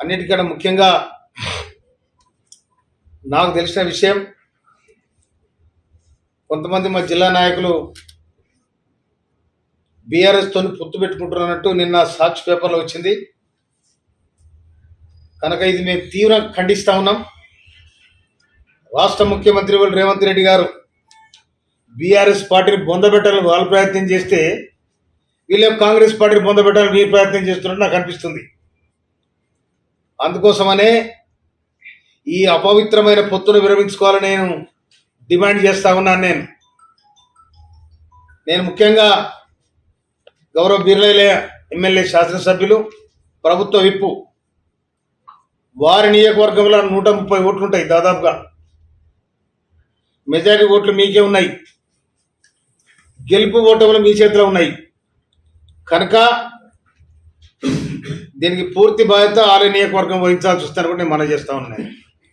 అన్నిటికన్నా ముఖ్యంగా నాకు తెలిసిన విషయం, కొంతమంది మా జిల్లా నాయకులు బీఆర్ఎస్తో పొత్తు పెట్టుకుంటున్నట్టు నిన్న సాక్షి పేపర్లో వచ్చింది. కనుక ఇది మేము తీవ్రంగా ఖండిస్తూ ఉన్నాం. రాష్ట్ర ముఖ్యమంత్రి రేవంత్ రెడ్డి గారు బీఆర్ఎస్ పార్టీని బొందబెట్టాలని వాళ్ళు ప్రయత్నం చేస్తే, వీళ్ళే కాంగ్రెస్ పార్టీని బొందబెట్టాలని వీళ్ళు ప్రయత్నం చేస్తున్నట్టు నాకు అనిపిస్తుంది. అందుకోసమనే ఈ అపవిత్రమైన పొత్తును విరమించుకోవాలని నేను డిమాండ్ చేస్తా ఉన్నాను. నేను ముఖ్యంగా గౌరవ బీర్లైలే ఎమ్మెల్యే శాసనసభ్యులు, ప్రభుత్వ విప్పు, వారి నియోజకవర్గంలో 130 ఓట్లు ఉంటాయి. దాదాపుగా మెజారిటీ ఓట్లు మీకే ఉన్నాయి. గెలుపు ఓటములు మీ చేతిలో ఉన్నాయి. కనుక దీనికి పూర్తి బాధ్యత ఆలయ నియోజకవర్గం వహించాల్సి వస్తుందని కూడా నేను మనం చేస్తా ఉన్నాను.